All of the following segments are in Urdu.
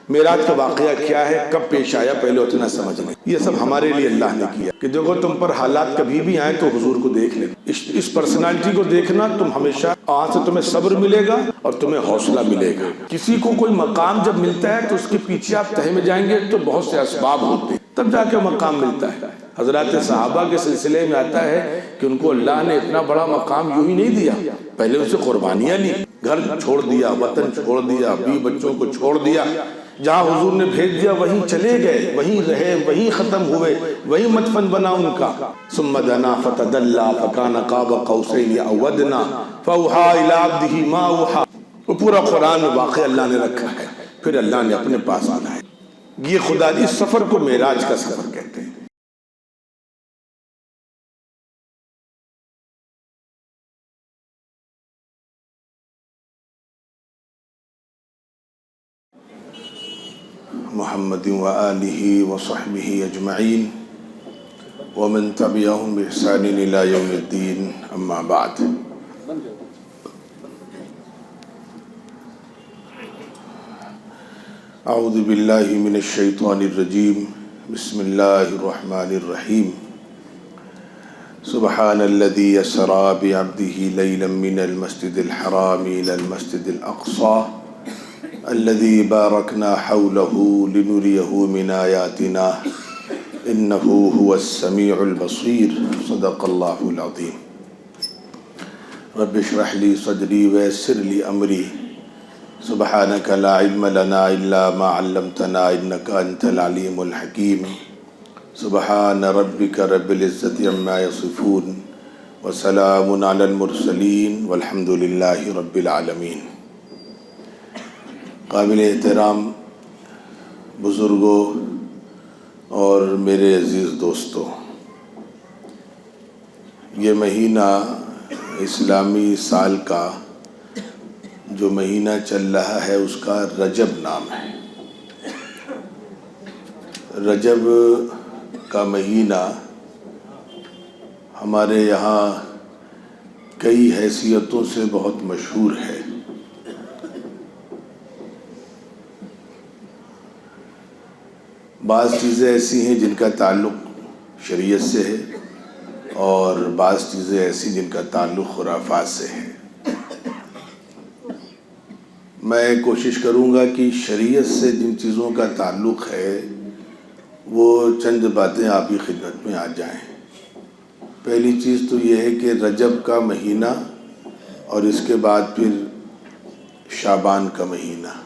معراج کا واقعہ کیا ہے، کب پیش آیا، پہلے اتنا سمجھ لیں۔ یہ سب ہمارے لیے اللہ نے کیا کہ دیکھو تم پر حالات کبھی بھی آئیں تو حضور کو دیکھ لیں، اس پرسنالٹی کو دیکھنا، تم ہمیشہ آج سے تمہیں صبر ملے گا اور تمہیں حوصلہ ملے گا۔ کسی کو کوئی مقام جب ملتا ہے تو اس کے پیچھے آپ تہہ میں جائیں گے تو بہت سے اسباب ہوتے ہیں، تب جا کے مقام ملتا ہے۔ حضرات صحابہ کے سلسلے میں آتا ہے کہ ان کو اللہ نے اتنا بڑا مقام یوں ہی نہیں دیا، پہلے ان سے قربانیاں لی، گھر چھوڑ دیا، وطن چھوڑ دیا، بیوی بچوں کو چھوڑ دیا، جہاں حضور نے بھیج دیا وہیں چلے گئے، وہیں رہے، وہیں ختم ہوئے، وہیں مدفن بنا ان کا۔ ثم دنا فتدلى فكان قاب قوسين او ادنى فاوحى الى عبده ما اوحى۔ وہ پورا قرآن میں واقعہ اللہ نے رکھا ہے، پھر اللہ نے اپنے پاس آنا ہے۔ یہ خدا اس سفر کو معراج کا سفر کہتے ہیں۔ محمد وآلہ وصحبہ اجمعین ومن تبعهم بإحسان إلى يوم الدین، اما بعد۔ اعوذ باللہ من الشیطان الرجیم، بسم اللہ الرحمن الرحیم۔ سبحان الذي أسرى بعبده ليلا من المسجد الحرام إلى المسجد الأقصى الذي باركنا حوله لنريه من آياتنا إنه هو السميع البصير، صدق الله العظيم۔ رب اشرح لي صدري ويسر لي أمري، سبحانك لا علم لنا إلا ما علمتنا إنك أنت العليم الحكيم۔ سبحان ربك رب العزة عما يصفون وسلام على المرسلين والحمد لله رب العالمين۔ قابل احترام بزرگوں اور میرے عزیز دوستوں، یہ مہینہ اسلامی سال کا جو مہینہ چل رہا ہے اس کا رجب نام ہے۔ رجب کا مہینہ ہمارے یہاں کئی حیثیتوں سے بہت مشہور ہے۔ بعض چیزیں ایسی ہیں جن کا تعلق شریعت سے ہے اور بعض چیزیں ایسی جن کا تعلق خرافات سے ہے۔ میں کوشش کروں گا کہ شریعت سے جن چیزوں کا تعلق ہے وہ چند باتیں آپ کی خدمت میں آ جائیں۔ پہلی چیز تو یہ ہے کہ رجب کا مہینہ اور اس کے بعد پھر شعبان کا مہینہ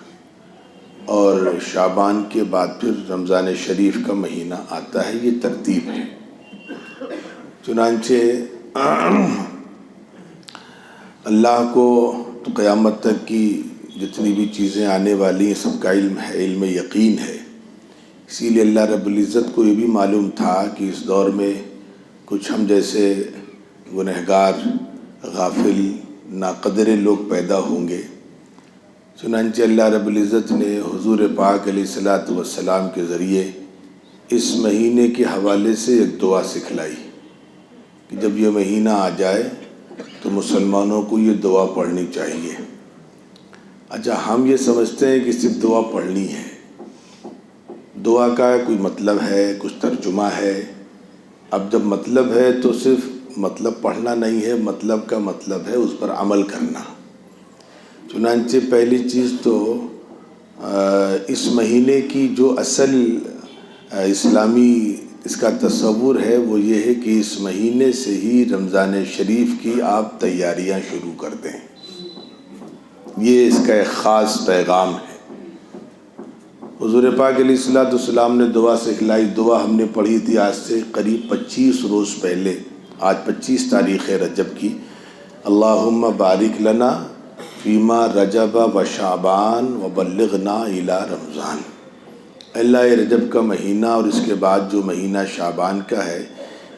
اور شعبان کے بعد پھر رمضان شریف کا مہینہ آتا ہے، یہ ترتیب ہے۔ چنانچہ اللہ کو تو قیامت تک کی جتنی بھی چیزیں آنے والی ہیں سب کا علم ہے، علم یقین ہے۔ اسی لیے اللہ رب العزت کو یہ بھی معلوم تھا کہ اس دور میں کچھ ہم جیسے گنہگار، غافل، ناقدر لوگ پیدا ہوں گے۔ چنانچہ اللہ رب العزت نے حضور پاک علیہ الصلاۃ والسلام کے ذریعے اس مہینے کے حوالے سے ایک دعا سکھلائی کہ جب یہ مہینہ آ جائے تو مسلمانوں کو یہ دعا پڑھنی چاہیے۔ اچھا، ہم یہ سمجھتے ہیں کہ صرف دعا پڑھنی ہے، دعا کا کوئی مطلب ہے، کچھ ترجمہ ہے۔ اب جب مطلب ہے تو صرف مطلب پڑھنا نہیں ہے، مطلب کا مطلب ہے اس پر عمل کرنا۔ چنانچہ پہلی چیز تو اس مہینے کی جو اصل اسلامی اس کا تصور ہے وہ یہ ہے کہ اس مہینے سے ہی رمضان شریف کی آپ تیاریاں شروع کر دیں۔ یہ اس کا ایک خاص پیغام ہے۔ حضور پاک علیہ الصلوۃ والسلام نے دعا سکھلائی، دعا ہم نے پڑھی تھی آج سے قریب 25 روز پہلے، آج 25 تاریخ رجب کی۔ اللہم بارک لنا فیما رجب و شعبان و بلغنا الی رمضان۔ اللہ رجب کا مہینہ اور اس کے بعد جو مہینہ شعبان کا ہے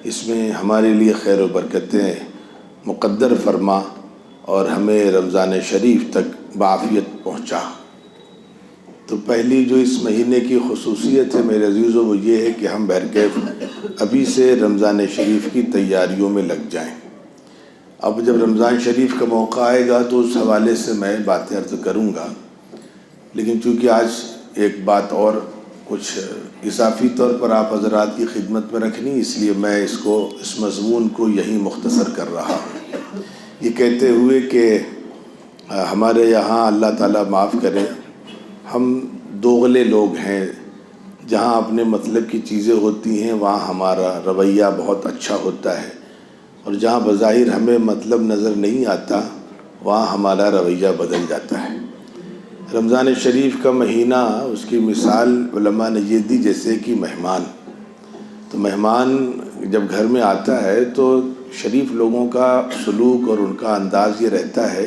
اس میں ہمارے لیے خیر و برکتیں مقدر فرما اور ہمیں رمضان شریف تک بعافیت پہنچا۔ تو پہلی جو اس مہینے کی خصوصیت ہے میرے عزیزوں وہ یہ ہے کہ ہم بہرکیف ابھی سے رمضان شریف کی تیاریوں میں لگ جائیں۔ اب جب رمضان شریف کا موقع آئے گا تو اس حوالے سے میں باتیں عرض کروں گا، لیکن چونکہ آج ایک بات اور کچھ اضافی طور پر آپ حضرات کی خدمت میں رکھنی، اس لیے میں اس مضمون کو یہیں مختصر کر رہا ہوں، یہ کہتے ہوئے کہ ہمارے یہاں اللہ تعالیٰ معاف کرے، ہم دوغلے لوگ ہیں، جہاں اپنے مطلب کی چیزیں ہوتی ہیں وہاں ہمارا رویہ بہت اچھا ہوتا ہے، اور جہاں بظاہر ہمیں مطلب نظر نہیں آتا وہاں ہمارا رویہ بدل جاتا ہے۔ رمضان شریف کا مہینہ، اس کی مثال علماء نے یہ دی جیسے کہ مہمان، تو مہمان جب گھر میں آتا ہے تو شریف لوگوں کا سلوک اور ان کا انداز یہ رہتا ہے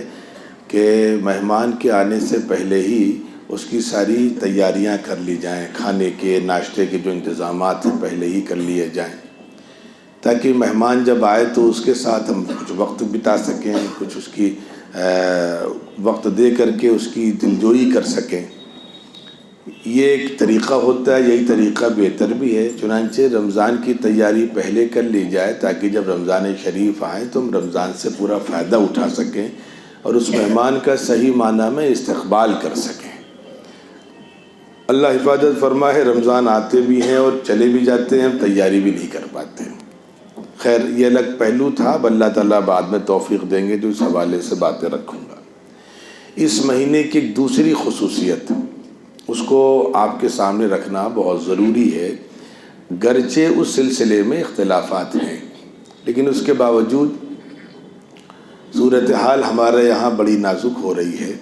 کہ مہمان کے آنے سے پہلے ہی اس کی ساری تیاریاں کر لی جائیں، کھانے کے ناشتے کے جو انتظامات ہیں پہلے ہی کر لیے جائیں، تاکہ مہمان جب آئے تو اس کے ساتھ ہم کچھ وقت بتا سکیں، کچھ اس کی وقت دے کر کے اس کی دلجوئی کر سکیں۔ یہ ایک طریقہ ہوتا ہے، یہی طریقہ بہتر بھی ہے، چنانچہ رمضان کی تیاری پہلے کر لی جائے تاکہ جب رمضان شریف آئیں تو ہم رمضان سے پورا فائدہ اٹھا سکیں اور اس مہمان کا صحیح معنی میں استقبال کر سکیں۔ اللہ حفاظت فرمائے، رمضان آتے بھی ہیں اور چلے بھی جاتے ہیں، ہم تیاری بھی نہیں کر پاتے۔ خیر یہ الگ پہلو تھا، اب اللہ تعالیٰ بعد میں توفیق دیں گے جو اس حوالے سے باتیں رکھوں گا۔ اس مہینے کی ایک دوسری خصوصیت، اس کو آپ کے سامنے رکھنا بہت ضروری ہے، گرچہ اس سلسلے میں اختلافات ہیں لیکن اس کے باوجود صورتحال ہمارے یہاں بڑی نازک ہو رہی ہے۔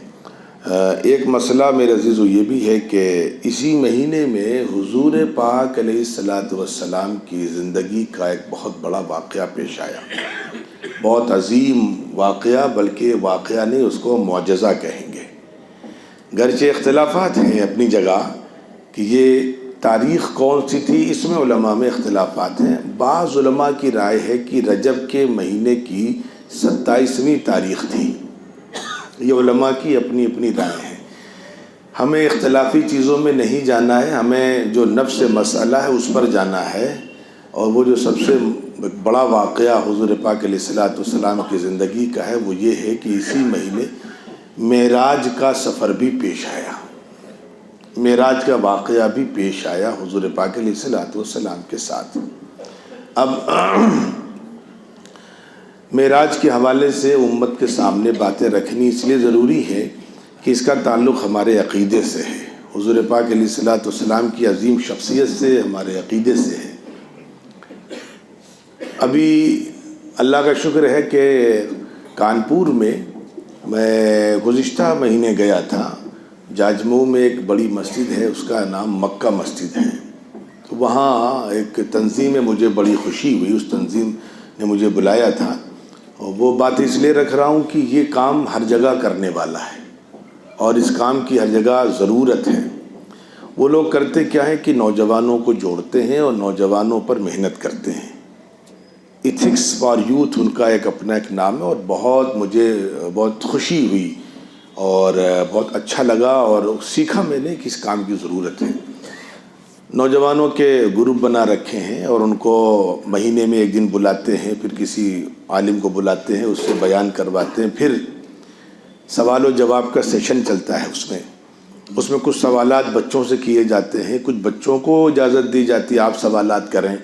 ایک مسئلہ میرے عزیزو یہ بھی ہے کہ اسی مہینے میں حضور پاک علیہ الصلاۃ والسلام کی زندگی کا ایک بہت بڑا واقعہ پیش آیا، بہت عظیم واقعہ، بلکہ واقعہ نہیں اس کو معجزہ کہیں گے۔ گرچہ اختلافات ہیں اپنی جگہ کہ یہ تاریخ کون سی تھی، اس میں علماء میں اختلافات ہیں۔ بعض علماء کی رائے ہے کہ رجب کے مہینے کی 27ویں تاریخ تھی، یہ علماء کی اپنی اپنی رائے ہیں۔ ہمیں اختلافی چیزوں میں نہیں جانا ہے، ہمیں جو نفس مسئلہ ہے اس پر جانا ہے، اور وہ جو سب سے بڑا واقعہ حضور پاک علیہ الصلاۃ والسلام کی زندگی کا ہے وہ یہ ہے کہ اسی مہینے معراج کا سفر بھی پیش آیا، معراج کا واقعہ بھی پیش آیا حضور پاک علیہ الصلاۃ والسلام کے ساتھ۔ اب معراج کے حوالے سے امت کے سامنے باتیں رکھنی اس لیے ضروری ہے کہ اس کا تعلق ہمارے عقیدے سے ہے، حضور پاک علیہ الصلاۃ والسلام کی عظیم شخصیت سے، ہمارے عقیدے سے ہے۔ ابھی اللہ کا شکر ہے کہ کانپور میں گزشتہ مہینے گیا تھا، جاجمئو میں ایک بڑی مسجد ہے، اس کا نام مکہ مسجد ہے، تو وہاں ایک تنظیم میں مجھے بڑی خوشی ہوئی، اس تنظیم نے مجھے بلایا تھا، اور وہ بات اس لیے رکھ رہا ہوں کہ یہ کام ہر جگہ کرنے والا ہے اور اس کام کی ہر جگہ ضرورت ہے۔ وہ لوگ کرتے کیا ہے کہ نوجوانوں کو جوڑتے ہیں اور نوجوانوں پر محنت کرتے ہیں۔ ایتھکس فار یوتھ ان کا اپنا ایک نام ہے، اور مجھے بہت خوشی ہوئی اور بہت اچھا لگا اور سیکھا میں نے کہ اس کام کی ضرورت ہے۔ نوجوانوں کے گروپ بنا رکھے ہیں اور ان کو مہینے میں ایک دن بلاتے ہیں، پھر کسی عالم کو بلاتے ہیں، اس سے بیان کرواتے ہیں، پھر سوال و جواب کا سیشن چلتا ہے۔ اس میں کچھ سوالات بچوں سے کیے جاتے ہیں، کچھ بچوں کو اجازت دی جاتی ہے آپ سوالات کریں،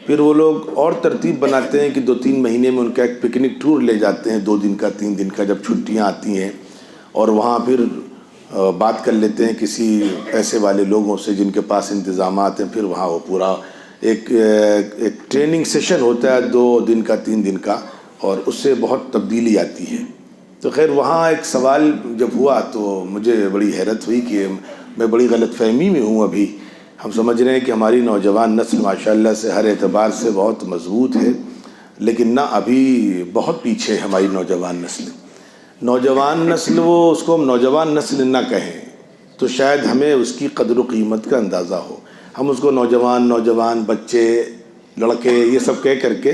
پھر وہ لوگ اور ترتیب بناتے ہیں کہ 2-3 مہینے میں ان کا ایک پکنک ٹور لے جاتے ہیں، 2 دن کا 3 دن کا، جب چھٹیاں آتی ہیں، اور وہاں پھر بات کر لیتے ہیں کسی ایسے والے لوگوں سے جن کے پاس انتظامات ہیں، پھر وہاں وہ پورا ایک ٹریننگ سیشن ہوتا ہے 2 دن کا 3 دن کا، اور اس سے بہت تبدیلی آتی ہے۔ تو خیر وہاں ایک سوال جب ہوا تو مجھے بڑی حیرت ہوئی کہ میں بڑی غلط فہمی میں ہوں۔ ابھی ہم سمجھ رہے ہیں کہ ہماری نوجوان نسل ماشاءاللہ سے ہر اعتبار سے بہت مضبوط ہے، لیکن نہ، ابھی بہت پیچھے ہے ہماری نوجوان نسل۔ نوجوان نسل، وہ اس کو ہم نوجوان نسل نہ کہیں تو شاید ہمیں اس کی قدر و قیمت کا اندازہ ہو۔ ہم اس کو نوجوان بچے، لڑکے، یہ سب کہہ کر کے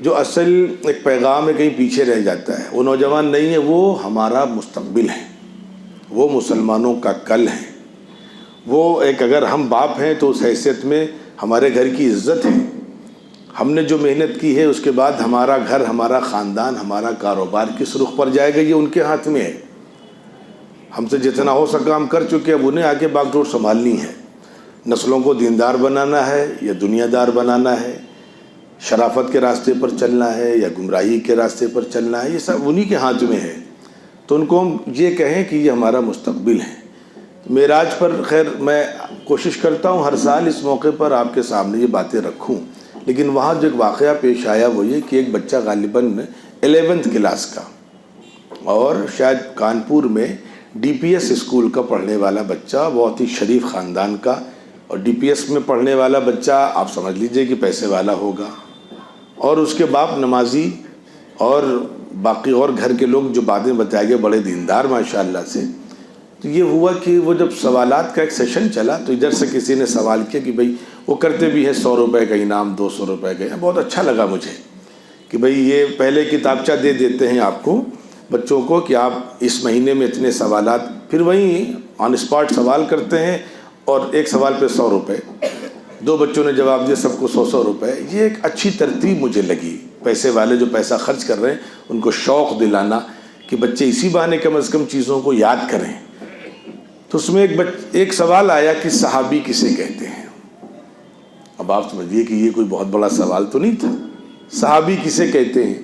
جو اصل ایک پیغام ہے کہیں پیچھے رہ جاتا ہے۔ وہ نوجوان نہیں ہے، وہ ہمارا مستقبل ہے، وہ مسلمانوں کا کل ہے، وہ ایک، اگر ہم باپ ہیں تو اس حیثیت میں ہمارے گھر کی عزت ہے، ہم نے جو محنت کی ہے اس کے بعد ہمارا گھر، ہمارا خاندان، ہمارا کاروبار کس رخ پر جائے گا یہ ان کے ہاتھ میں ہے۔ ہم سے جتنا ہو سکا ہم کر چکے، اب انہیں آگے باغ ڈور سنبھالنی ہے۔ نسلوں کو دیندار بنانا ہے یا دنیا دار بنانا ہے، شرافت کے راستے پر چلنا ہے یا گمراہی کے راستے پر چلنا ہے، یہ سب انہی کے ہاتھ میں ہے۔ تو ان کو ہم یہ کہیں کہ یہ ہمارا مستقبل ہے۔ معراج پر خیر میں کوشش کرتا ہوں ہر سال اس موقع پر آپ کے سامنے یہ باتیں رکھوں، لیکن وہاں جو ایک واقعہ پیش آیا وہ یہ کہ ایک بچہ غالباً 11ویں کلاس کا اور شاید کانپور میں ڈی پی ایس اسکول کا پڑھنے والا بچہ، بہت ہی شریف خاندان کا، اور ڈی پی ایس میں پڑھنے والا بچہ آپ سمجھ لیجئے کہ پیسے والا ہوگا، اور اس کے باپ نمازی اور باقی اور گھر کے لوگ جو باتیں بتائے گئے بڑے دیندار ماشاءاللہ سے۔ تو یہ ہوا کہ وہ جب سوالات کا ایک سیشن چلا تو ادھر سے کسی نے سوال کیا کہ بھئی وہ کرتے بھی ہیں 100 روپے کا انعام، 200 روپے کا، بہت اچھا لگا مجھے کہ بھئی یہ پہلے کتابچہ دے دیتے ہیں آپ کو بچوں کو کہ آپ اس مہینے میں اتنے سوالات، پھر وہیں آن اسپاٹ سوال کرتے ہیں اور ایک سوال پہ 100 روپے، 2 بچوں نے جواب دیا، سب کو 100 روپے۔ یہ ایک اچھی ترتیب مجھے لگی، پیسے والے جو پیسہ خرچ کر رہے ہیں ان کو شوق دلانا کہ بچے اسی بہانے کم از کم چیزوں کو یاد کریں۔ تو اس میں ایک سوال آیا کہ صحابی کسے کہتے ہیں؟ اب آپ سمجھیے کہ یہ کوئی بہت بڑا سوال تو نہیں تھا، صحابی کسے کہتے ہیں؟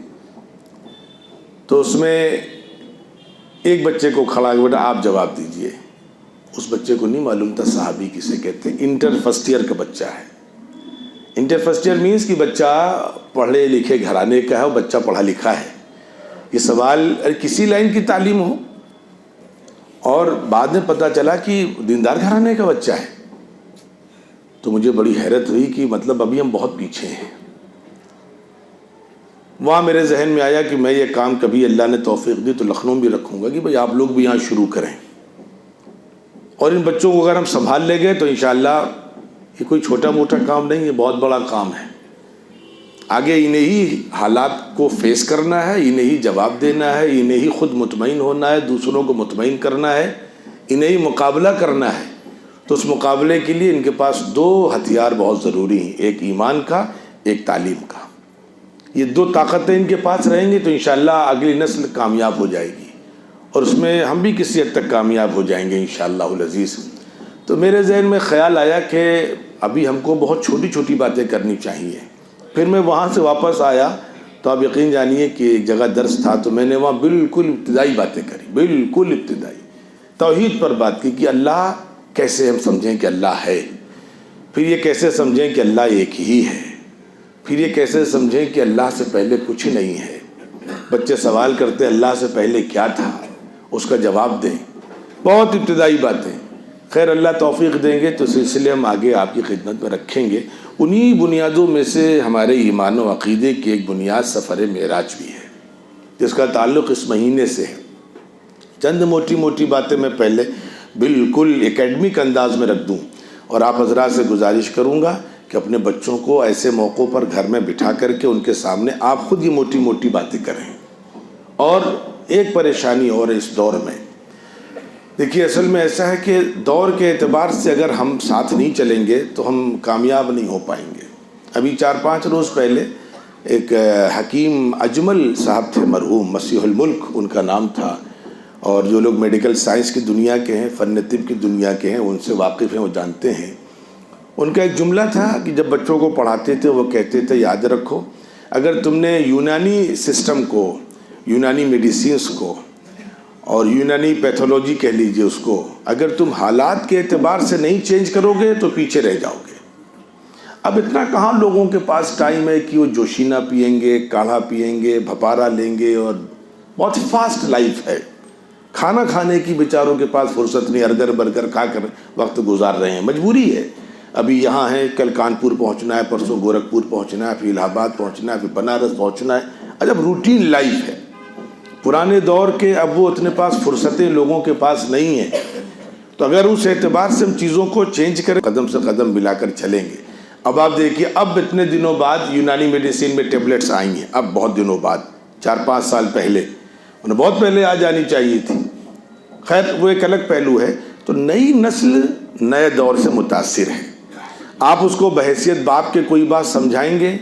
تو اس میں ایک بچے کو کھڑا کہ بیٹا آپ جواب دیجئے۔ اس بچے کو نہیں معلوم تھا صحابی کسے کہتے ہیں۔ انٹر فرسٹ ایئر کا بچہ ہے۔ انٹر فرسٹ ایئر مینس کہ بچہ پڑھے لکھے گھرانے کا ہے، وہ بچہ پڑھا لکھا ہے۔ یہ سوال کسی لائن کی تعلیم ہو، اور بعد میں پتہ چلا کہ دیندار گھرانے کا بچہ ہے، تو مجھے بڑی حیرت ہوئی کہ مطلب ابھی ہم بہت پیچھے ہیں۔ وہاں میرے ذہن میں آیا کہ میں یہ کام کبھی اللہ نے توفیق دی تو لکھنؤ بھی رکھوں گا کہ بھئی آپ لوگ بھی یہاں شروع کریں، اور ان بچوں کو اگر ہم سنبھال لے گئے تو انشاءاللہ یہ کوئی چھوٹا موٹا کام نہیں، یہ بہت بڑا کام ہے۔ آگے انہیں ہی حالات کو فیس کرنا ہے، انہیں ہی جواب دینا ہے، انہیں ہی خود مطمئن ہونا ہے، دوسروں کو مطمئن کرنا ہے، انہیں ہی مقابلہ کرنا ہے۔ تو اس مقابلے کے لیے ان کے پاس 2 ہتھیار بہت ضروری ہیں، ایک ایمان کا، ایک تعلیم کا۔ یہ 2 طاقتیں ان کے پاس رہیں گی تو انشاءاللہ اگلی نسل کامیاب ہو جائے گی، اور اس میں ہم بھی کسی حد تک کامیاب ہو جائیں گے انشاءاللہ العزیز۔ تو میرے ذہن میں خیال آیا کہ ابھی ہم کو بہت چھوٹی چھوٹی باتیں کرنی چاہیے۔ پھر میں وہاں سے واپس آیا تو آپ یقین جانیے کہ ایک جگہ درس تھا، تو میں نے وہاں بالکل ابتدائی باتیں کری، بالکل ابتدائی توحید پر بات کی کہ اللہ کیسے ہم سمجھیں کہ اللہ ہے، پھر یہ کیسے سمجھیں کہ اللہ ایک ہی ہے، پھر یہ کیسے سمجھیں کہ اللہ سے پہلے کچھ نہیں ہے۔ بچے سوال کرتے اللہ سے پہلے کیا تھا، اس کا جواب دیں، بہت ابتدائی باتیں۔ خیر اللہ توفیق دیں گے تو سلسلے ہم آگے آپ کی خدمت میں رکھیں گے۔ انہی بنیادوں میں سے ہمارے ایمان و عقیدے کی ایک بنیاد سفر معراج بھی ہے، جس کا تعلق اس مہینے سے ہے۔ چند موٹی موٹی باتیں میں پہلے بالکل اکیڈمک انداز میں رکھ دوں، اور آپ حضرات سے گزارش کروں گا کہ اپنے بچوں کو ایسے موقعوں پر گھر میں بٹھا کر کے ان کے سامنے آپ خود یہ موٹی موٹی باتیں کریں۔ اور ایک پریشانی اور اس دور میں دیکھیے، اصل میں ایسا ہے کہ دور کے اعتبار سے اگر ہم ساتھ نہیں چلیں گے تو ہم کامیاب نہیں ہو پائیں گے۔ ابھی 4-5 روز پہلے ایک حکیم اجمل صاحب تھے مرحوم، مسیح الملک ان کا نام تھا، اور جو لوگ میڈیکل سائنس کی دنیا کے ہیں، فن طب کی دنیا کے ہیں، ان سے واقف ہیں، وہ جانتے ہیں۔ ان کا ایک جملہ تھا کہ جب بچوں کو پڑھاتے تھے وہ کہتے تھے یاد رکھو، اگر تم نے یونانی سسٹم کو، یونانی میڈیسینس کو اور یونانی پیتھولوجی کہہ لیجئے اس کو، اگر تم حالات کے اعتبار سے نہیں چینج کرو گے تو پیچھے رہ جاؤ گے۔ اب اتنا کہاں لوگوں کے پاس ٹائم ہے کہ وہ جوشینہ پئیں گے، کاڑھا پئیں گے، بھپارا لیں گے، اور بہت فاسٹ لائف ہے، کھانا کھانے کی بیچاروں کے پاس فرصت نہیں، ارگر برگر کھا کر وقت گزار رہے ہیں، مجبوری ہے۔ ابھی یہاں ہے، کل کانپور پہنچنا ہے، پرسوں گورکھپور پہنچنا ہے، پھر الہ آباد پہنچنا ہے، پھر بنارس پہنچنا ہے۔ عجب روٹین لائف ہے۔ پرانے دور کے اب وہ اتنے پاس فرصتیں لوگوں کے پاس نہیں ہیں، تو اگر اس اعتبار سے ہم چیزوں کو چینج کریں، قدم سے قدم ملا کر چلیں گے۔ اب آپ دیکھیے، اب اتنے دنوں بعد یونانی میڈیسین میں ٹیبلٹس آئی ہیں، اب بہت دنوں بعد، 4-5 سال پہلے، انہیں بہت پہلے آ جانی چاہیے تھی۔ خیر وہ ایک الگ پہلو ہے۔ تو نئی نسل نئے دور سے متاثر ہے۔ آپ اس کو بحیثیت باپ کے کوئی بات سمجھائیں گے،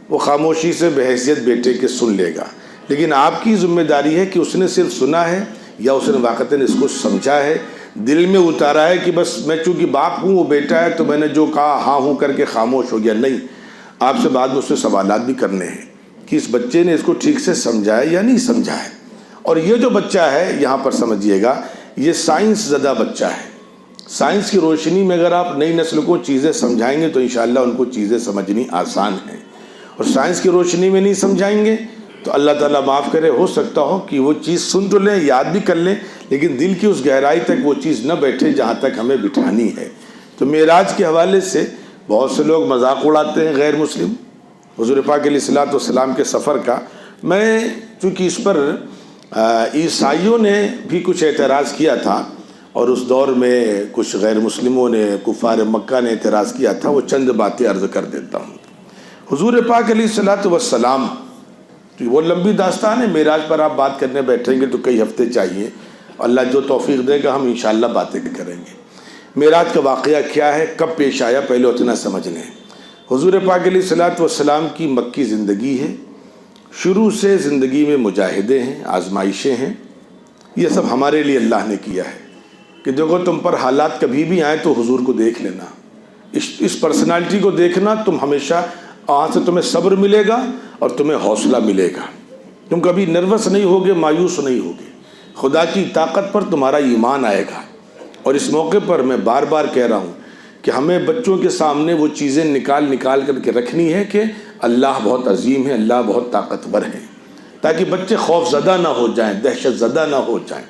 وہ خاموشی سے بحیثیت بیٹے کے سن لے گا، لیکن آپ کی ذمہ داری ہے کہ اس نے صرف سنا ہے یا اس نے واقعتاً اس کو سمجھا ہے، دل میں اتارا ہے کہ بس میں چونکہ باپ ہوں، وہ بیٹا ہے، تو میں نے جو کہا ہاں ہوں کر کے خاموش ہو گیا؟ نہیں، آپ سے بعد میں اس سے سوالات بھی کرنے ہیں کہ اس بچے نے اس کو ٹھیک سے سمجھا ہے یا نہیں سمجھا ہے۔ اور یہ جو بچہ ہے یہاں پر سمجھیے گا، یہ سائنس زدہ بچہ ہے۔ سائنس کی روشنی میں اگر آپ نئی نسل کو چیزیں سمجھائیں گے تو انشاءاللہ ان کو چیزیں سمجھنی آسان ہیں، اور سائنس کی روشنی میں نہیں سمجھائیں گے تو اللہ تعالیٰ معاف کرے، ہو سکتا ہو کہ وہ چیز سن تو لیں، یاد بھی کر لیں، لیکن دل کی اس گہرائی تک وہ چیز نہ بیٹھے جہاں تک ہمیں بٹھانی ہے۔ تو معراج کے حوالے سے بہت سے لوگ مذاق اڑاتے ہیں غیر مسلم حضور پاک علیہ الصلوۃ والسلام کے سفر کا۔ میں چونکہ اس پر عیسائیوں نے بھی کچھ اعتراض کیا تھا، اور اس دور میں کچھ غیر مسلموں نے، کفار مکہ نے اعتراض کیا تھا، وہ چند باتیں عرض کر دیتا ہوں۔ حضور پاک علیہ الصلوۃ والسلام، وہ لمبی داستان ہے، معراج پر آپ بات کرنے بیٹھیں گے تو کئی ہفتے چاہیے، اللہ جو توفیق دے گا ہم انشاءاللہ باتیں کریں گے۔ معراج کا واقعہ کیا ہے، کب پیش آیا، پہلے اتنا سمجھ لیں۔ حضور پاک علیہ الصلوۃ والسلام کی مکی زندگی ہے، شروع سے زندگی میں مجاہدے ہیں، آزمائشیں ہیں، یہ سب ہمارے لیے اللہ نے کیا ہے کہ دیکھو تم پر حالات کبھی بھی آئیں تو حضور کو دیکھ لینا، اس پرسنالٹی کو دیکھنا، تم ہمیشہ وہاں سے تمہیں صبر ملے گا اور تمہیں حوصلہ ملے گا، تم کبھی نروس نہیں ہوگے، مایوس نہیں ہوگے، خدا کی طاقت پر تمہارا ایمان آئے گا۔ اور اس موقع پر میں بار بار کہہ رہا ہوں کہ ہمیں بچوں کے سامنے وہ چیزیں نکال کر کے رکھنی ہے کہ اللہ بہت عظیم ہے، اللہ بہت طاقتور ہے، تاکہ بچے خوف زدہ نہ ہو جائیں، دہشت زدہ نہ ہو جائیں،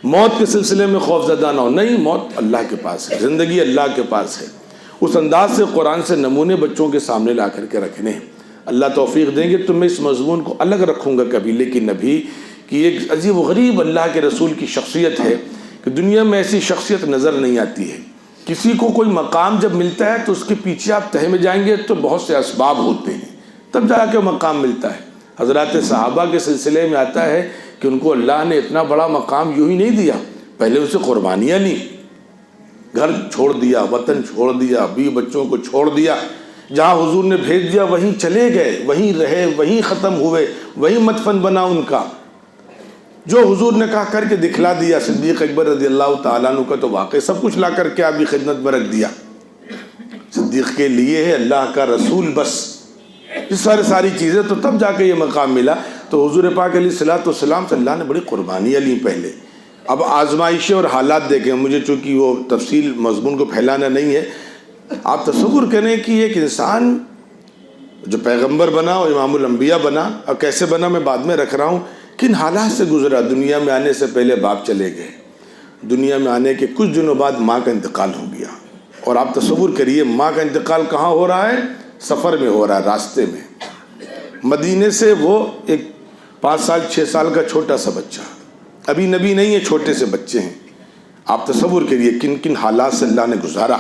موت کے سلسلے میں خوف زدہ نہ ہو۔ نہیں، موت اللہ کے پاس ہے، زندگی اللہ کے پاس ہے۔ اس انداز سے قرآن سے نمونے بچوں کے سامنے لا کر کے رکھنے ہیں۔ اللہ توفیق دیں گے تو میں اس مضمون کو الگ رکھوں گا کبھی، لیکن ابھی کہ ایک عجیب و غریب اللہ کے رسول کی شخصیت ہے کہ دنیا میں ایسی شخصیت نظر نہیں آتی ہے۔ کسی کو کوئی مقام جب ملتا ہے تو اس کے پیچھے آپ تہہ میں جائیں گے تو بہت سے اسباب ہوتے ہیں، تب جا کے مقام ملتا ہے۔ حضرات صحابہ کے سلسلے میں آتا ہے کہ ان کو اللہ نے اتنا بڑا مقام یوں ہی نہیں دیا، پہلے اسے قربانیاں لیں، گھر چھوڑ دیا، وطن چھوڑ دیا، بیوی بچوں کو چھوڑ دیا، جہاں حضور نے بھیج دیا وہیں چلے گئے، وہیں رہے، وہیں ختم ہوئے، وہیں مدفن بنا ان کا۔ جو حضور نے کہا کر کے دکھلا دیا۔ صدیق اکبر رضی اللہ تعالیٰ عنہ کا تو واقع سب کچھ لا کر کے آپ کی خدمت میں رکھ دیا۔ صدیق کے لیے ہے اللہ کا رسول بس، یہ ساری چیزیں، تو تب جا کے یہ مقام ملا۔ تو حضور پاک علیہ الصلوۃ والسلام سے اللہ نے بڑی قربانیاں لیں پہلے۔ اب آزمائشیں اور حالات دیکھیں، مجھے چونکہ وہ تفصیل مضمون کو پھیلانا نہیں ہے، آپ تصور کریں کہ ایک انسان جو پیغمبر بنا اور امام الانبیاء بنا، اور کیسے بنا میں بعد میں رکھ رہا ہوں، کن حالات سے گزرا۔ دنیا میں آنے سے پہلے باپ چلے گئے، دنیا میں آنے کے کچھ دنوں بعد ماں کا انتقال ہو گیا، اور آپ تصور کریے ماں کا انتقال کہاں ہو رہا ہے، سفر میں ہو رہا ہے، راستے میں۔ مدینے سے وہ ایک 5 سال 6 سال کا چھوٹا سا بچہ، ابھی نبی نہیں ہے، چھوٹے سے بچے ہیں۔ آپ تصور کریے کن کن حالات سے اللہ نے گزارا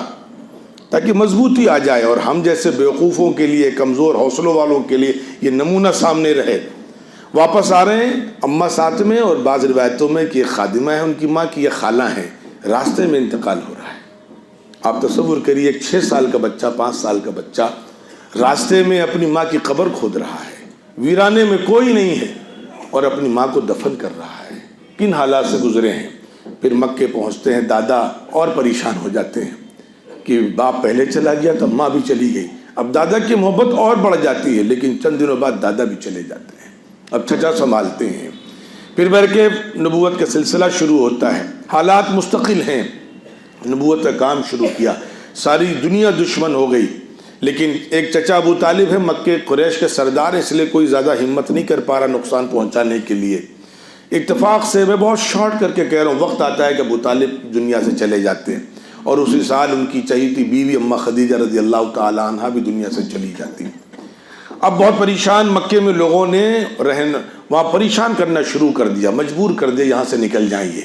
تاکہ مضبوطی آ جائے، اور ہم جیسے بیوقوفوں کے لیے، کمزور حوصلوں والوں کے لیے یہ نمونہ سامنے رہے۔ واپس آ رہے ہیں، اماں ساتھ میں، اور بعض روایتوں میں کہ یہ خادمہ ہے ان کی ماں کی، یہ خالہ ہیں، راستے میں انتقال ہو رہا ہے۔ آپ تصور کریے ایک 6 سال کا بچہ، 5 سال کا بچہ راستے میں اپنی ماں کی قبر کھود رہا ہے، ویرانے میں کوئی نہیں ہے، اور اپنی ماں کو دفن کر رہا ہے۔ کن حالات سے گزرے ہیں۔ پھر مکے پہنچتے ہیں، دادا اور پریشان ہو جاتے ہیں کہ باپ پہلے چلا گیا تو ماں بھی چلی گئی، اب دادا کی محبت اور بڑھ جاتی ہے، لیکن چند دنوں بعد دادا بھی چلے جاتے ہیں، اب چچا سنبھالتے ہیں۔ پھر بھر کے نبوت کا سلسلہ شروع ہوتا ہے، حالات مستقل ہیں، نبوت کا کام شروع کیا، ساری دنیا دشمن ہو گئی، لیکن ایک چچا ابو طالب ہے، مکے قریش کے سردار، اس لیے کوئی زیادہ ہمت نہیں کر پا رہا نقصان پہنچانے کے لیے۔ اتفاق سے میں بہت شارٹ کر کے کہہ رہا ہوں، وقت آتا ہے کہ ابو طالب دنیا سے چلے جاتے ہیں، اور اسی سال ان کی چہیتی بیوی اماں خدیجہ رضی اللہ تعالی عنہا بھی دنیا سے چلی جاتی ہیں۔ اب بہت پریشان مکے میں لوگوں نے وہاں پریشان کرنا شروع کر دیا، مجبور کر دیا یہاں سے نکل جائیے،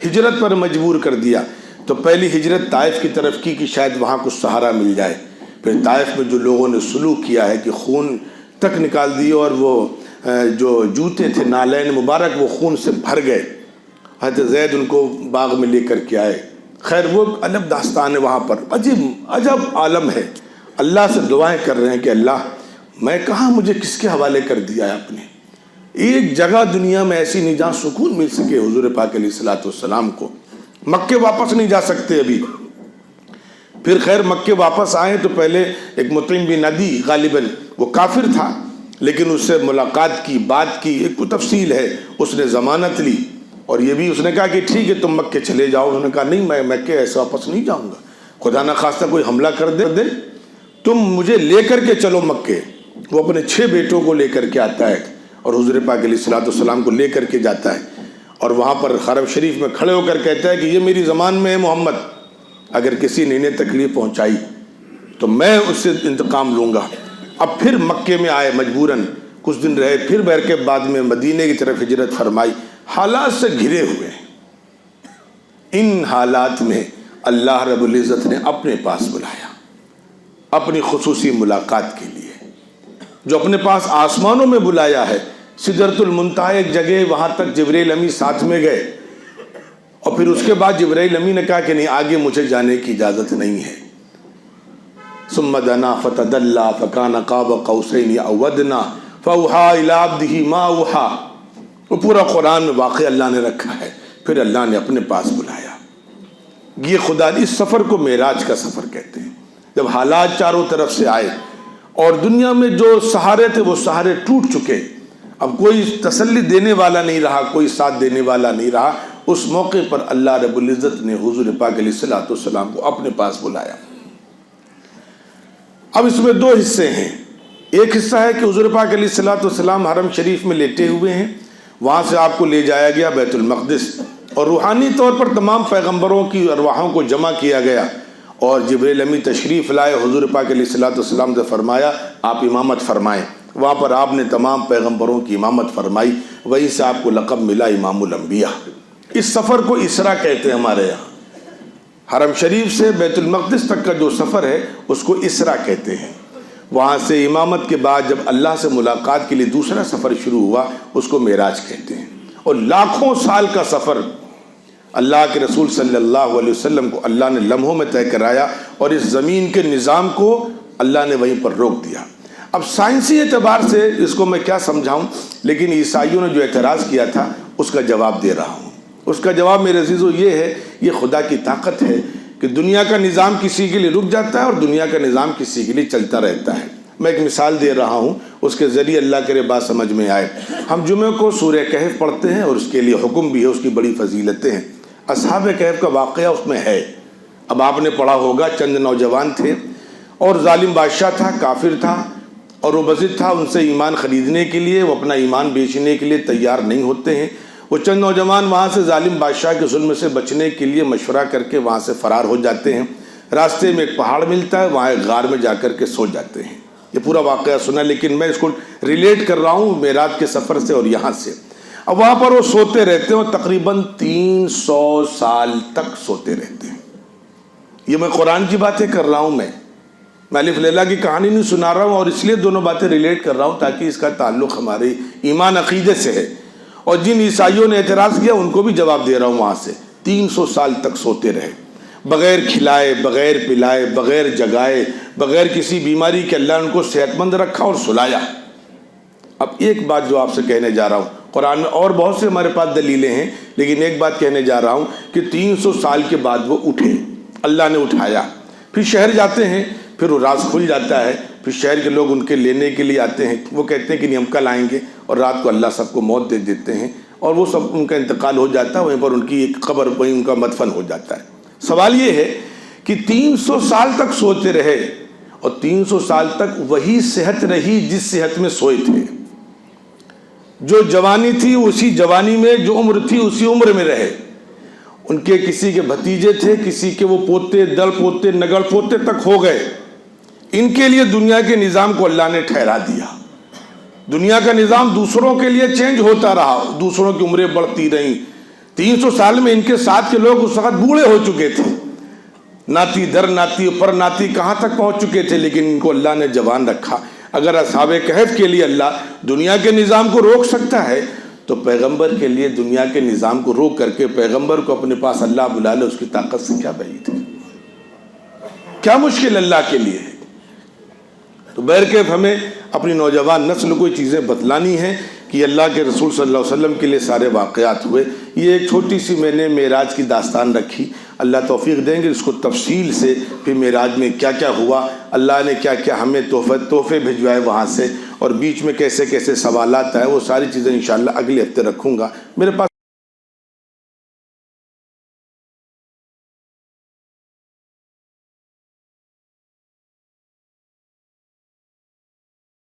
ہجرت پر مجبور کر دیا۔ تو پہلی ہجرت طائف کی طرف کی کہ شاید وہاں کچھ سہارا مل جائے۔ پھر طائف میں جو لوگوں نے سلوک کیا ہے کہ خون تک نکال دیے، اور وہ جو جوتے تھے نالین مبارک وہ خون سے بھر گئے، حضرت زید ان کو باغ میں لے کر کے آئے۔ خیر وہ الگ داستان ہے، وہاں پر عجب عالم ہے۔ اللہ سے دعائیں کر رہے ہیں کہ اللہ میں کہاں، مجھے کس کے حوالے کر دیا ہے آپ نے، ایک جگہ دنیا میں ایسی نہیں جہاں سکون مل سکے حضور پاک علیہ الصلوۃ والسلام کو. مکے واپس نہیں جا سکتے ابھی. پھر خیر مکے واپس آئے تو پہلے ایک مطعم بن عدی غالباً وہ کافر تھا لیکن اس سے ملاقات کی، بات کی، ایک کو تفصیل ہے، اس نے ضمانت لی اور یہ بھی اس نے کہا کہ ٹھیک ہے تم مکے چلے جاؤ. انہوں نے کہا نہیں میں مکے ایسے واپس نہیں جاؤں گا، خدا نہ خواستہ کوئی حملہ کر دے، تم مجھے لے کر کے چلو مکے. وہ اپنے 6 بیٹوں کو لے کر کے آتا ہے اور حضور پاک علیہ الصلوۃ والسلام کو لے کر کے جاتا ہے اور وہاں پر حرم شریف میں کھڑے ہو کر کہتا ہے کہ یہ میری زمان میں ہے محمد، اگر کسی نے انہیں تکلیف پہنچائی تو میں اس سے انتقام لوں گا. اب پھر مکے میں آئے مجبوراً، کچھ دن رہے، پھر بہر کے بعد میں مدینے کی طرف ہجرت فرمائی. حالات سے گھرے ہوئے ہیں. ان حالات میں اللہ رب العزت نے اپنے پاس بلایا اپنی خصوصی ملاقات کے لیے. جو اپنے پاس آسمانوں میں بلایا ہے، سدرۃ المنتہا ایک جگہ، وہاں تک جبرائیل امی ساتھ میں گئے اور پھر اس کے بعد جبرائیل امی نے کہا کہ نہیں آگے مجھے جانے کی اجازت نہیں ہے. ثم دنا فتدلى فكان قاب قوسين او ادنى فاوحى الى عبده ما اوحى. وہ پورا قرآن میں واقع اللہ نے رکھا ہے. پھر اللہ نے اپنے پاس بلایا. یہ خدا اس سفر کو معراج کا سفر کہتے ہیں. جب حالات چاروں طرف سے آئے اور دنیا میں جو سہارے تھے وہ سہارے ٹوٹ چکے، اب کوئی تسلی دینے والا نہیں رہا، کوئی ساتھ دینے والا نہیں رہا. اس موقع پر اللہ رب العزت نے حضور پاک علیہ الصلوۃ والسلام کو اپنے پاس بلایا. اب اس میں 2 حصے ہیں. ایک حصہ ہے کہ حضور پاک علیہ الصلوۃ والسلام حرم شریف میں لیٹے ہوئے ہیں، وہاں سے آپ کو لے جایا گیا بیت المقدس اور روحانی طور پر تمام پیغمبروں کی ارواحوں کو جمع کیا گیا اور جبرائیل امی تشریف لائے. حضور پاک علیہ الصلوۃ والسلام سے فرمایا آپ امامت فرمائیں. وہاں پر آپ نے تمام پیغمبروں کی امامت فرمائی. وہیں سے آپ کو لقب ملا امام الانبیاء. اس سفر کو اسرا کہتے ہیں ہمارے یہاں. حرم شریف سے بیت المقدس تک کا جو سفر ہے اس کو اسرا کہتے ہیں. وہاں سے امامت کے بعد جب اللہ سے ملاقات کے لیے دوسرا سفر شروع ہوا اس کو معراج کہتے ہیں. اور لاکھوں سال کا سفر اللہ کے رسول صلی اللہ علیہ وسلم کو اللہ نے لمحوں میں طے کرایا اور اس زمین کے نظام کو اللہ نے وہیں پر روک دیا. اب سائنسی اعتبار سے اس کو میں کیا سمجھاؤں، لیکن عیسائیوں نے جو اعتراض کیا تھا اس کا جواب دے رہا ہوں. اس کا جواب میرے عزیزو یہ ہے، یہ خدا کی طاقت ہے کہ دنیا کا نظام کسی کے لیے رک جاتا ہے اور دنیا کا نظام کسی کے لیے چلتا رہتا ہے. میں ایک مثال دے رہا ہوں، اس کے ذریعے اللہ کرے بات سمجھ میں آئے. ہم جمعے کو سورہ کہف پڑھتے ہیں اور اس کے لیے حکم بھی ہے، اس کی بڑی فضیلتیں ہیں. اصحاب کہف کا واقعہ اس میں ہے. اب آپ نے پڑھا ہوگا، چند نوجوان تھے اور ظالم بادشاہ تھا، کافر تھا اور وہ بزد تھا. ان سے ایمان خریدنے کے لیے، وہ اپنا ایمان بیچنے کے لیے تیار نہیں ہوتے ہیں. وہ چند نوجوان وہاں سے ظالم بادشاہ کے ظلم سے بچنے کے لیے مشورہ کر کے وہاں سے فرار ہو جاتے ہیں. راستے میں ایک پہاڑ ملتا ہے، وہاں ایک غار میں جا کر کے سو جاتے ہیں. یہ پورا واقعہ سنا، لیکن میں اس کو ریلیٹ کر رہا ہوں معراج کے سفر سے اور یہاں سے. اب وہاں پر وہ سوتے رہتے ہیں اور تقریباً 300 سال تک سوتے رہتے ہیں. یہ میں قرآن کی باتیں کر رہا ہوں. میں الف لیلا کی کہانی نہیں سنا رہا ہوں، اور اس لیے دونوں باتیں ریلیٹ کر رہا ہوں تاکہ اس کا تعلق ہمارے ایمان عقیدے سے ہے. اور جن عیسائیوں نے اعتراض کیا ان کو بھی جواب دے رہا ہوں. وہاں سے 300 سال تک سوتے رہے، بغیر کھلائے، بغیر پلائے، بغیر جگائے، بغیر کسی بیماری کے اللہ نے ان کو صحت مند رکھا اور سلایا. اب ایک بات جو آپ سے کہنے جا رہا ہوں، قرآن میں اور بہت سے ہمارے پاس دلیلیں ہیں، لیکن ایک بات کہنے جا رہا ہوں کہ 300 سال کے بعد وہ اٹھے، اللہ نے اٹھایا. پھر شہر جاتے ہیں، پھر وہ راز کھل جاتا ہے، پھر شہر کے لوگ ان کے لینے کے لیے آتے ہیں. وہ کہتے ہیں کہ نہیں ہم کل آئیں گے، اور رات کو اللہ سب کو موت دے دیتے ہیں اور وہ سب ان کا انتقال ہو جاتا ہے. وہیں پر ان کی ایک قبر، وہیں ان کا مدفن ہو جاتا ہے. سوال یہ ہے کہ 300 سال تک سوتے رہے اور 300 سال تک وہی صحت رہی جس صحت میں سوئے تھے. جو جوانی تھی اسی جوانی میں، جو عمر تھی اسی عمر میں رہے. ان کے کسی کے بھتیجے تھے، کسی کے وہ پوتے، دل پوتے، نگڑ پوتے تک ہو گئے. ان کے لیے دنیا کے نظام کو اللہ نے ٹھہرا دیا. دنیا کا نظام دوسروں کے لیے چینج ہوتا رہا، دوسروں کی عمریں بڑھتی رہیں. 300 سال میں ان کے ساتھ کے لوگ اس وقت بوڑھے ہو چکے تھے، ناتی در ناتی اوپر ناتی کہاں تک پہنچ چکے تھے، لیکن ان کو اللہ نے جوان رکھا. اگر اصحاب کہف کے لیے اللہ دنیا کے نظام کو روک سکتا ہے تو پیغمبر کے لیے دنیا کے نظام کو روک کر کے پیغمبر کو اپنے پاس اللہ بلا لے، اس کی طاقت سے کیا بعید ہے، کیا مشکل اللہ کے لیے ہے. تو بہرکیف ہمیں اپنی نوجوان نسل کو یہ چیزیں بتلانی ہیں کہ اللہ کے رسول صلی اللہ علیہ وسلم کے لیے سارے واقعات ہوئے۔ یہ ایک چھوٹی سی میں نے معراج کی داستان رکھی، اللہ توفیق دیں گے اس کو تفصیل سے، پھر معراج میں کیا کیا ہوا، اللہ نے کیا کیا ہمیں تحفے بھجوائے وہاں سے، اور بیچ میں کیسے کیسے سوالات آئے، وہ ساری چیزیں انشاءاللہ اگلے ہفتے رکھوں گا۔ میرے پاس